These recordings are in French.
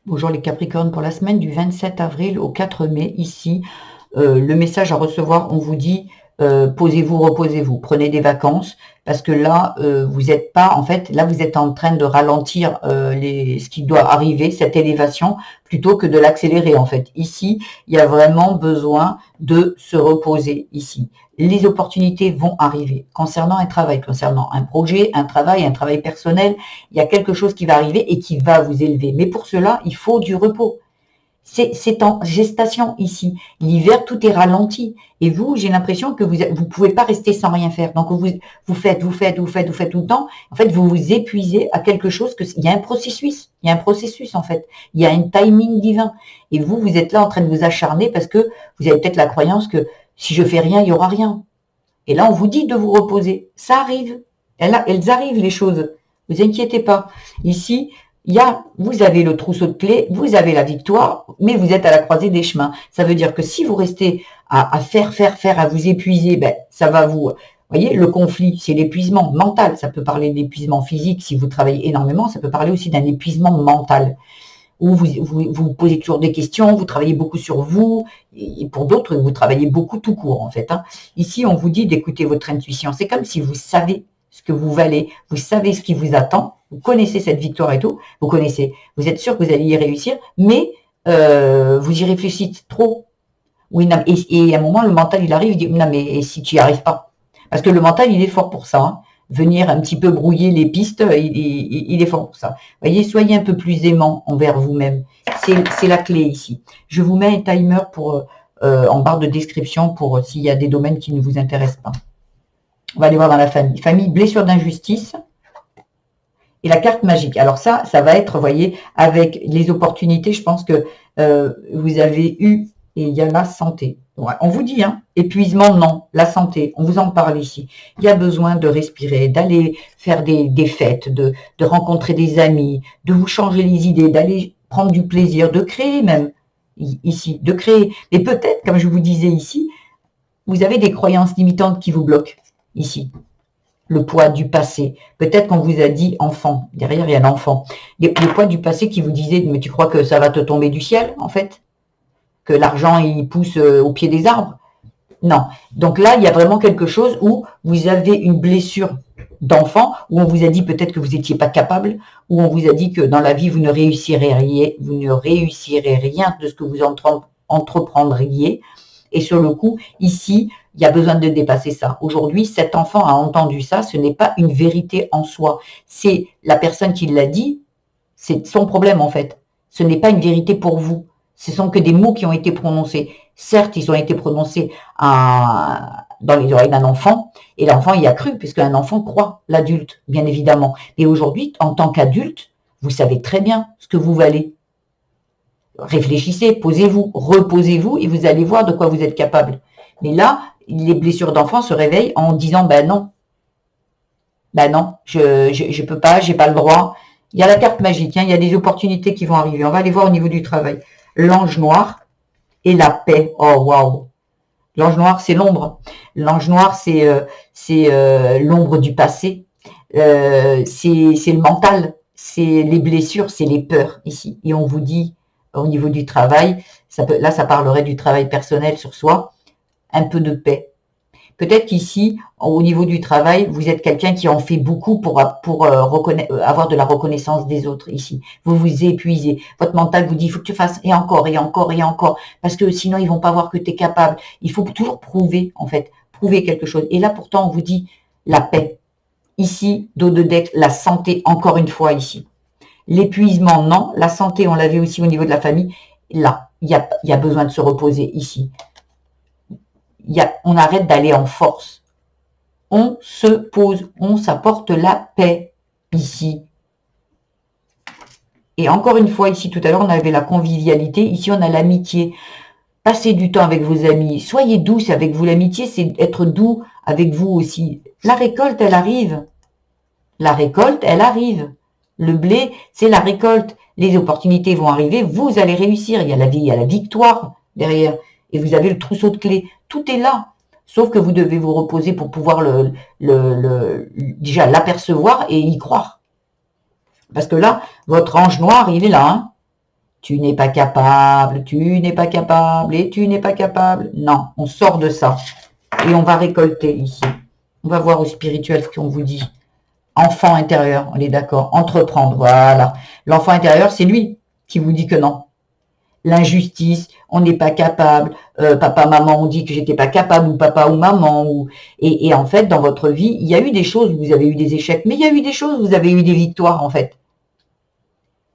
Bonjour les Capricornes, pour la semaine du 27 avril au 4 mai, ici, le message à recevoir, on vous dit posez-vous, reposez-vous, prenez des vacances, parce que là, vous n'êtes pas, en fait, là vous êtes en train de ralentir ce qui doit arriver, cette élévation, plutôt que de l'accélérer en fait. Ici, il y a vraiment besoin de se reposer ici. Les opportunités vont arriver concernant un travail, concernant un projet, un travail personnel. Il y a quelque chose qui va arriver et qui va vous élever. Mais pour cela, il faut du repos. C'est en gestation ici. L'hiver, tout est ralenti. Et vous, j'ai l'impression que vous pouvez pas rester sans rien faire. Donc, vous faites tout le temps. En fait, vous vous épuisez à quelque chose il y a un processus. Il y a un processus, en fait. Il y a un timing divin. Et vous êtes là en train de vous acharner parce que vous avez peut-être la croyance que si je fais rien, il y aura rien. Et là, on vous dit de vous reposer. Ça arrive. Elles arrivent, les choses. Vous inquiétez pas. Ici, vous avez le trousseau de clés, vous avez la victoire, mais vous êtes à la croisée des chemins. Ça veut dire que si vous restez à faire, à vous épuiser, ça va vous... voyez, le conflit, c'est l'épuisement mental. Ça peut parler d'épuisement physique si vous travaillez énormément. Ça peut parler aussi d'un épuisement mental où vous posez toujours des questions, vous travaillez beaucoup sur vous, et pour d'autres, vous travaillez beaucoup tout court, en fait. Ici, on vous dit d'écouter votre intuition. C'est comme si vous savez ce que vous valez, vous savez ce qui vous attend, vous connaissez cette victoire et tout, vous connaissez, vous êtes sûr que vous allez y réussir, mais vous y réfléchissez trop. Oui, non, et à un moment, le mental, il arrive, il dit, non, mais si tu n'y arrives pas? Parce que le mental, il est fort pour ça. Venir un petit peu brouiller les pistes, il est fort pour ça. Voyez, soyez un peu plus aimant envers vous-même. C'est la clé ici. Je vous mets un timer en barre de description pour s'il y a des domaines qui ne vous intéressent pas. On va aller voir dans la famille. Famille, blessure d'injustice. Et la carte magique. Alors ça va être, vous voyez, avec les opportunités, je pense que vous avez eu, et il y a la santé. Ouais, on vous dit, épuisement, non. La santé, on vous en parle ici. Il y a besoin de respirer, d'aller faire des fêtes, de rencontrer des amis, de vous changer les idées, d'aller prendre du plaisir, de créer même, ici, de créer. Et peut-être, comme je vous disais ici, vous avez des croyances limitantes qui vous bloquent, ici. Le poids du passé. Peut-être qu'on vous a dit enfant. Derrière, il y a l'enfant. Le poids du passé qui vous disait, mais tu crois que ça va te tomber du ciel, en fait? Que l'argent, il pousse au pied des arbres? Non. Donc là, il y a vraiment quelque chose où vous avez une blessure d'enfant, où on vous a dit peut-être que vous n'étiez pas capable, où on vous a dit que dans la vie, vous ne réussirez rien de ce que vous entreprendriez. Et sur le coup, ici, il y a besoin de dépasser ça. Aujourd'hui, cet enfant a entendu ça, ce n'est pas une vérité en soi. C'est la personne qui l'a dit, c'est son problème en fait. Ce n'est pas une vérité pour vous. Ce sont que des mots qui ont été prononcés. Certes, ils ont été prononcés dans les oreilles d'un enfant, et l'enfant y a cru, puisque un enfant croit l'adulte, bien évidemment. Et aujourd'hui, en tant qu'adulte, vous savez très bien ce que vous valez. Réfléchissez, posez-vous, reposez-vous, et vous allez voir de quoi vous êtes capable. Mais là, les blessures d'enfant se réveillent en disant, non, je peux pas, j'ai pas le droit. Il y a la carte magique, il y a des opportunités qui vont arriver. On va aller voir au niveau du travail. L'ange noir et la paix. Oh, waouh. L'ange noir, c'est l'ombre. L'ange noir, c'est l'ombre du passé. C'est le mental. C'est les blessures, c'est les peurs ici. Et on vous dit, au niveau du travail, là, ça parlerait du travail personnel sur soi, un peu de paix. Peut-être qu'ici, au niveau du travail, vous êtes quelqu'un qui en fait beaucoup pour avoir de la reconnaissance des autres ici. Vous vous épuisez. Votre mental vous dit, il faut que tu fasses et encore, et encore, et encore. Parce que sinon, ils vont pas voir que tu es capable. Il faut toujours prouver, en fait. Prouver quelque chose. Et là, pourtant, on vous dit la paix. Ici, dos de deck, la santé, encore une fois, ici. L'épuisement, non. La santé, on l'avait aussi au niveau de la famille. Là, il y a besoin de se reposer ici. On arrête d'aller en force. On se pose, on s'apporte la paix ici. Et encore une fois, ici, tout à l'heure, on avait la convivialité. Ici, on a l'amitié. Passez du temps avec vos amis. Soyez douce avec vous. L'amitié, c'est être doux avec vous aussi. La récolte, elle arrive. La récolte, elle arrive. Le blé, c'est la récolte. Les opportunités vont arriver. Vous allez réussir. Il y a la vie, il y a la victoire derrière. Et vous avez le trousseau de clés. Tout est là. Sauf que vous devez vous reposer pour pouvoir déjà l'apercevoir et y croire. Parce que là, votre ange noir, il est là. Tu n'es pas capable, tu n'es pas capable et tu n'es pas capable. Non, on sort de ça. Et on va récolter ici. On va voir au spirituel ce qu'on vous dit. Enfant intérieur, on est d'accord. Entreprendre, voilà. L'enfant intérieur, c'est lui qui vous dit que non. L'injustice, on n'est pas capable. Papa, maman, on dit que j'étais pas capable, ou papa ou maman. Et en fait, dans votre vie, il y a eu des choses où vous avez eu des échecs, mais il y a eu des choses où vous avez eu des victoires, en fait.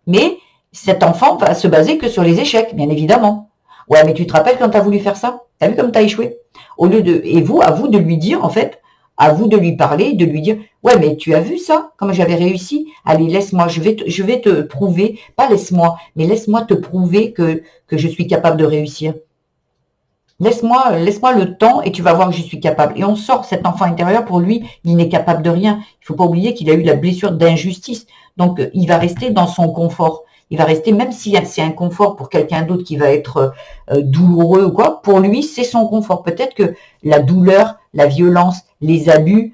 Mais cet enfant va se baser que sur les échecs, bien évidemment. Ouais, mais tu te rappelles quand tu as voulu faire ça? Tu as vu comme tu as échoué? Au lieu de, et vous, à vous de lui dire, en fait, à vous de lui parler, de lui dire, ouais, mais tu as vu ça, comme j'avais réussi? Allez, laisse-moi, je vais te prouver, pas laisse-moi, mais laisse-moi te prouver que je suis capable de réussir. Laisse-moi le temps et tu vas voir que je suis capable. Et on sort cet enfant intérieur, pour lui, il n'est capable de rien. Il faut pas oublier qu'il a eu la blessure d'injustice. Donc, il va rester dans son confort. Il va rester, même si c'est un confort pour quelqu'un d'autre qui va être douloureux ou quoi, pour lui, c'est son confort. Peut-être que la douleur, la violence, les abus,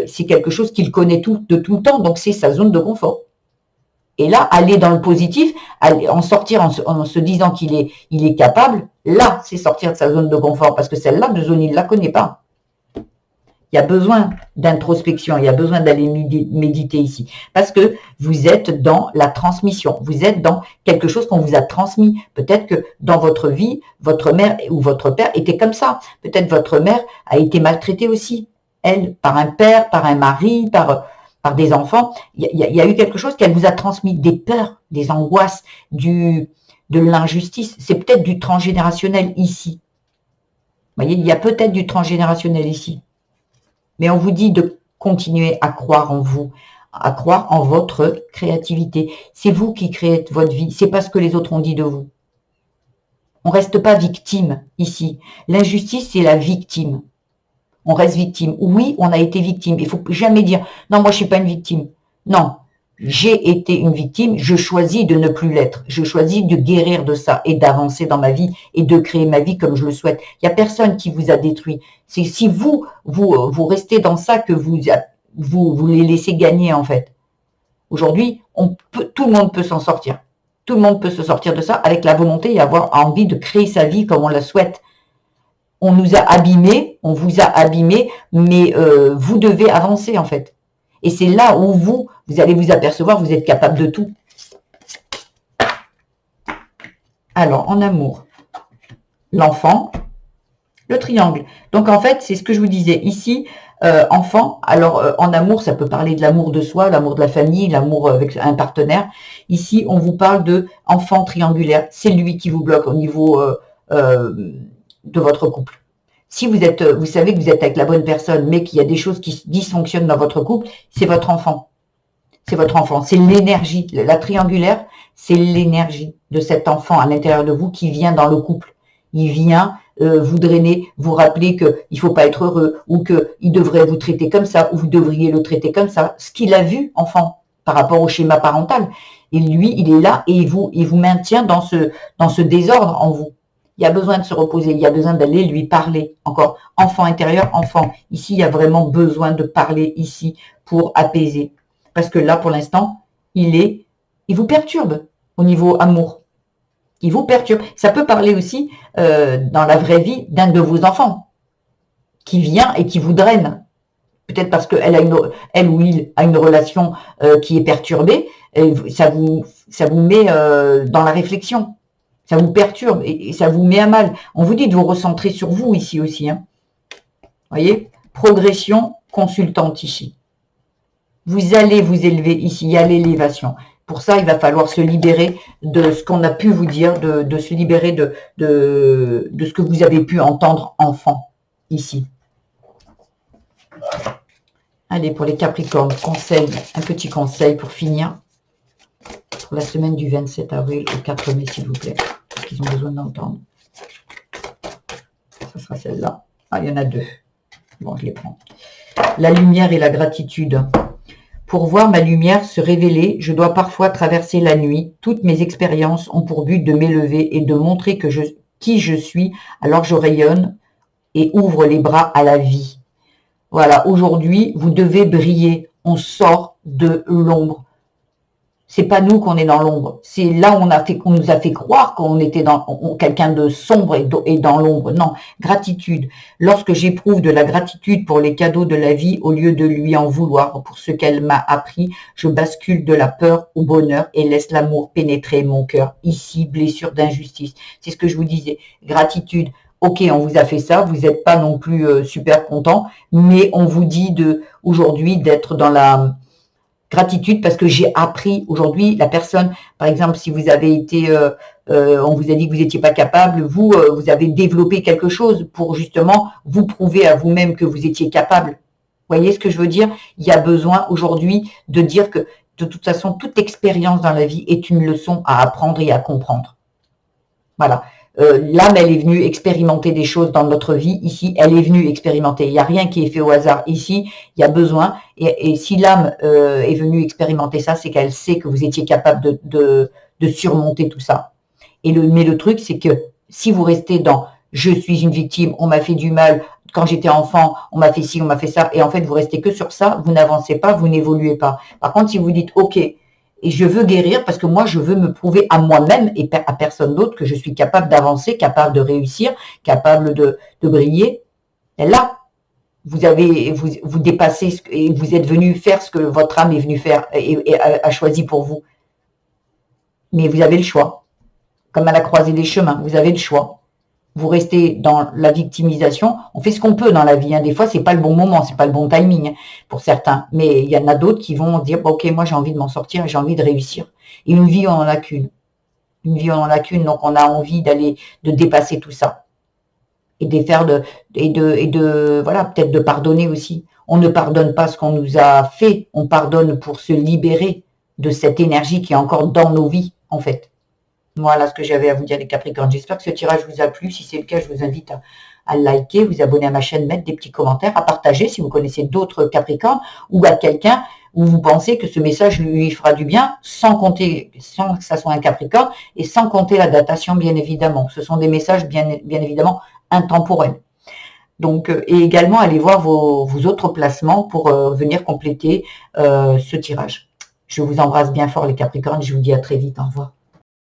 c'est quelque chose qu'il connaît de tout le temps. Donc, c'est sa zone de confort. Et là, aller dans le positif, en sortir en se disant qu'il est capable, là, c'est sortir de sa zone de confort. Parce que celle-là, de zone, il ne la connaît pas. Il y a besoin d'introspection, il y a besoin d'aller méditer ici. Parce que vous êtes dans la transmission, vous êtes dans quelque chose qu'on vous a transmis. Peut-être que dans votre vie, votre mère ou votre père était comme ça. Peut-être votre mère a été maltraitée aussi, elle, par un père, par un mari, par des enfants. Il y a eu quelque chose qu'elle vous a transmis, des peurs, des angoisses, de l'injustice. C'est peut-être du transgénérationnel ici. Vous voyez, il y a peut-être du transgénérationnel ici. Mais on vous dit de continuer à croire en vous, à croire en votre créativité. C'est vous qui créez votre vie, c'est pas ce que les autres ont dit de vous. On reste pas victime ici. L'injustice, c'est la victime. On reste victime. Oui, on a été victime. Il faut jamais dire « Non, moi, je suis pas une victime ». Non, j'ai été une victime, je choisis de ne plus l'être. Je choisis de guérir de ça et d'avancer dans ma vie et de créer ma vie comme je le souhaite. Il n'y a personne qui vous a détruit. C'est si vous restez dans ça que vous les laissez gagner, en fait. Aujourd'hui, tout le monde peut s'en sortir. Tout le monde peut se sortir de ça avec la volonté et avoir envie de créer sa vie comme on la souhaite. On nous a abîmés, on vous a abîmés, mais vous devez avancer, en fait. Et c'est là où vous allez vous apercevoir, vous êtes capable de tout. Alors, en amour, l'enfant, le triangle. Donc, en fait, c'est ce que je vous disais. Ici, enfant, alors en amour, ça peut parler de l'amour de soi, l'amour de la famille, l'amour avec un partenaire. Ici, on vous parle de enfant triangulaire. C'est lui qui vous bloque au niveau de votre couple. Si vous savez que vous êtes avec la bonne personne, mais qu'il y a des choses qui dysfonctionnent dans votre couple, c'est votre enfant. C'est votre enfant. C'est l'énergie. La triangulaire, c'est l'énergie de cet enfant à l'intérieur de vous qui vient dans le couple. Il vient vous drainer, vous rappeler qu'il ne faut pas être heureux, ou qu'il devrait vous traiter comme ça, ou vous devriez le traiter comme ça. Ce qu'il a vu, enfant, par rapport au schéma parental. Et lui, il est là et il vous maintient dans ce désordre en vous. Il y a besoin de se reposer, il y a besoin d'aller lui parler. Encore, enfant intérieur, enfant. Ici, il y a vraiment besoin de parler ici pour apaiser. Parce que là, pour l'instant, il vous perturbe au niveau amour. Il vous perturbe. Ça peut parler aussi, dans la vraie vie, d'un de vos enfants qui vient et qui vous draine. Peut-être parce qu'elle ou il a une relation qui est perturbée, et ça vous met dans la réflexion. Ça vous perturbe et ça vous met à mal. On vous dit de vous recentrer sur vous ici aussi. Hein. Voyez, progression consultante ici. Vous allez vous élever ici, il y a l'élévation. Pour ça, il va falloir se libérer de ce qu'on a pu vous dire, de se libérer de ce que vous avez pu entendre enfant ici. Allez, pour les Capricornes, conseil, un petit conseil pour finir. Pour la semaine du 27 avril au 4 mai, s'il vous plaît. Parce qu'ils ont besoin d'entendre. Ça sera celle-là. Ah, il y en a deux. Bon, je les prends. La lumière et la gratitude. Pour voir ma lumière se révéler, je dois parfois traverser la nuit. Toutes mes expériences ont pour but de m'élever et de montrer qui je suis, alors je rayonne et ouvre les bras à la vie. Voilà, aujourd'hui, vous devez briller. On sort de l'ombre. C'est pas nous qu'on est dans l'ombre. C'est là où qu'on nous a fait croire qu'on était dans quelqu'un de sombre et dans l'ombre. Non, gratitude. Lorsque j'éprouve de la gratitude pour les cadeaux de la vie, au lieu de lui en vouloir pour ce qu'elle m'a appris, je bascule de la peur au bonheur et laisse l'amour pénétrer mon cœur. Ici, blessure d'injustice. C'est ce que je vous disais. Gratitude. Ok, on vous a fait ça, vous n'êtes pas non plus super content, mais on vous dit aujourd'hui d'être dans la gratitude parce que j'ai appris aujourd'hui, la personne, par exemple, si vous avez été, on vous a dit que vous n'étiez pas capable, vous avez développé quelque chose pour justement vous prouver à vous-même que vous étiez capable. Vous voyez ce que je veux dire? Il y a besoin aujourd'hui de dire que de toute façon, toute expérience dans la vie est une leçon à apprendre et à comprendre. Voilà. L'âme, elle est venue expérimenter des choses dans notre vie. Ici, elle est venue expérimenter. Il n'y a rien qui est fait au hasard. Ici, il y a besoin. Et si l'âme est venue expérimenter ça, c'est qu'elle sait que vous étiez capable de surmonter tout ça. Mais le truc, c'est que si vous restez dans « je suis une victime, on m'a fait du mal, quand j'étais enfant, on m'a fait ci, on m'a fait ça », et en fait, vous restez que sur ça, vous n'avancez pas, vous n'évoluez pas. Par contre, si vous dites « ok », et je veux guérir parce que moi, je veux me prouver à moi-même et à personne d'autre que je suis capable d'avancer, capable de réussir, capable de briller. Et là, vous dépassez et vous êtes venu faire ce que votre âme est venue faire et a choisi pour vous. Mais vous avez le choix. Comme à la croisée des chemins, vous avez le choix. Vous restez dans la victimisation. On fait ce qu'on peut dans la vie. Hein. Des fois, c'est pas le bon moment, c'est pas le bon timing pour certains. Mais il y en a d'autres qui vont dire bah, ok, moi j'ai envie de m'en sortir, j'ai envie de réussir. Et une vie, on en a qu'une. Une vie, on en a qu'une, donc on a envie de dépasser tout ça et voilà, peut-être de pardonner aussi. On ne pardonne pas ce qu'on nous a fait, on pardonne pour se libérer de cette énergie qui est encore dans nos vies, en fait. Voilà ce que j'avais à vous dire les Capricornes. J'espère que ce tirage vous a plu. Si c'est le cas, je vous invite à liker, vous abonner à ma chaîne, mettre des petits commentaires, à partager si vous connaissez d'autres Capricornes ou à quelqu'un où vous pensez que ce message lui fera du bien, sans que ça soit un Capricorne et sans compter la datation, bien évidemment. Ce sont des messages bien évidemment intemporels. Donc, et également, allez voir vos autres placements pour venir compléter ce tirage. Je vous embrasse bien fort les Capricornes. Je vous dis à très vite. Au revoir.